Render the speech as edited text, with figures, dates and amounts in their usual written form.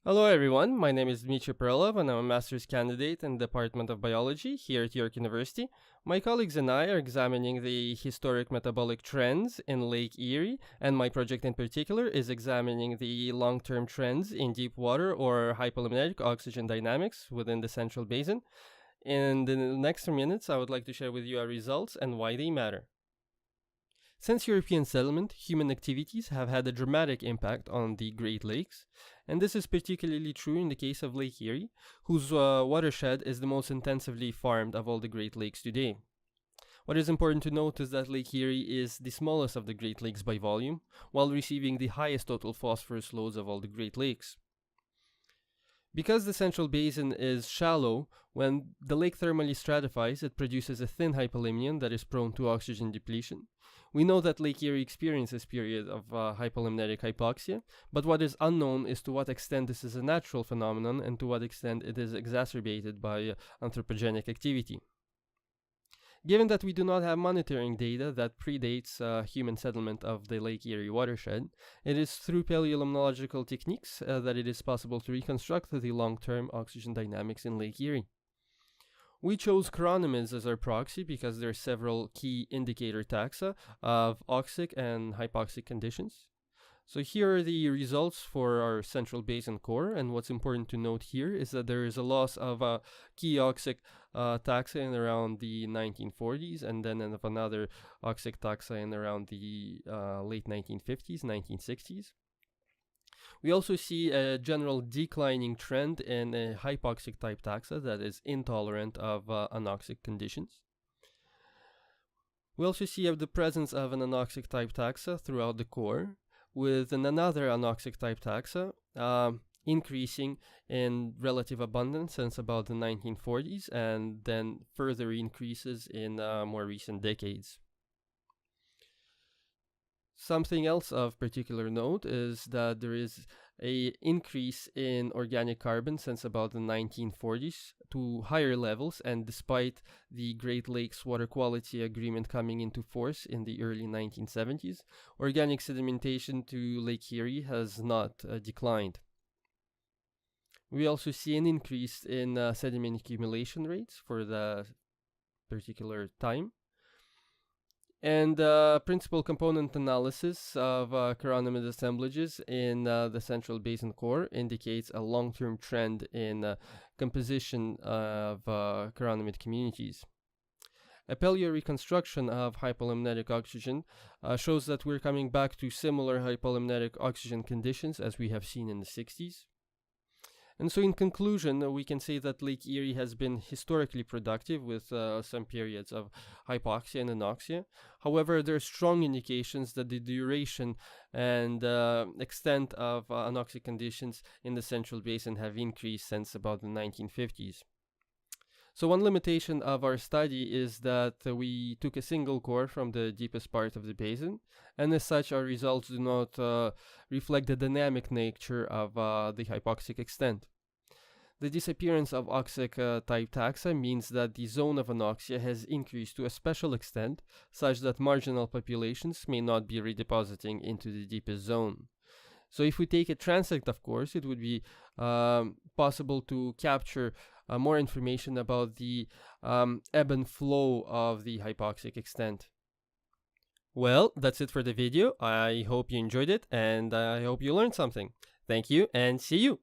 Hello everyone, my name is Dmitry Perlov and I'm a master's candidate in the Department of Biology here at York University. My colleagues and I are examining the historic metabolic trends in Lake Erie, and my project in particular is examining the long-term trends in deep water or hypolimnetic oxygen dynamics within the Central Basin. In the next 2 minutes, I would like to share with you our results and why they matter. Since European settlement, human activities have had a dramatic impact on the Great Lakes, and this is particularly true in the case of Lake Erie, whose watershed is the most intensively farmed of all the Great Lakes today. What is important to note is that Lake Erie is the smallest of the Great Lakes by volume, while receiving the highest total phosphorus loads of all the Great Lakes. Because the Central Basin is shallow, when the lake thermally stratifies, it produces a thin hypolimnion that is prone to oxygen depletion. We know that Lake Erie experiences periods of hypolimnetic hypoxia, but what is unknown is to what extent this is a natural phenomenon and to what extent it is exacerbated by anthropogenic activity. Given that we do not have monitoring data that predates human settlement of the Lake Erie watershed, it is through paleolimnological techniques that it is possible to reconstruct the long-term oxygen dynamics in Lake Erie. We chose chironomids as our proxy because there are several key indicator taxa of oxic and hypoxic conditions. So here are the results for our Central Basin core, and what's important to note here is that there is a loss of key oxic taxa in around the 1940s, and then of another oxic taxa in around the late 1950s, 1960s. We also see a general declining trend in a hypoxic type taxa that is intolerant of anoxic conditions. We also see the presence of an anoxic type taxa throughout the core, with another anoxic type taxa increasing in relative abundance since about the 1940s, and then further increases in more recent decades. Something else of particular note is that there is an increase in organic carbon since about the 1940s to higher levels, and despite the Great Lakes Water Quality Agreement coming into force in the early 1970s, organic sedimentation to Lake Erie has not declined. We also see an increase in sediment accumulation rates for the particular time. And principal component analysis of chironomid assemblages in the Central Basin core indicates a long-term trend in composition of chironomid communities. A paleo reconstruction of hypolimnetic oxygen shows that we're coming back to similar hypolimnetic oxygen conditions as we have seen in the 60s. And so in conclusion, we can say that Lake Erie has been historically productive with some periods of hypoxia and anoxia. However, there are strong indications that the duration and extent of anoxic conditions in the Central Basin have increased since about the 1950s. So one limitation of our study is that we took a single core from the deepest part of the basin, and as such our results do not reflect the dynamic nature of the hypoxic extent. The disappearance of oxic type taxa means that the zone of anoxia has increased to a special extent, such that marginal populations may not be redepositing into the deepest zone. So if we take a transect, of course, it would be possible to capture more information about the ebb and flow of the hypoxic extent. Well, that's it for the video. I hope you enjoyed it, and I hope you learned something. Thank you, and see you!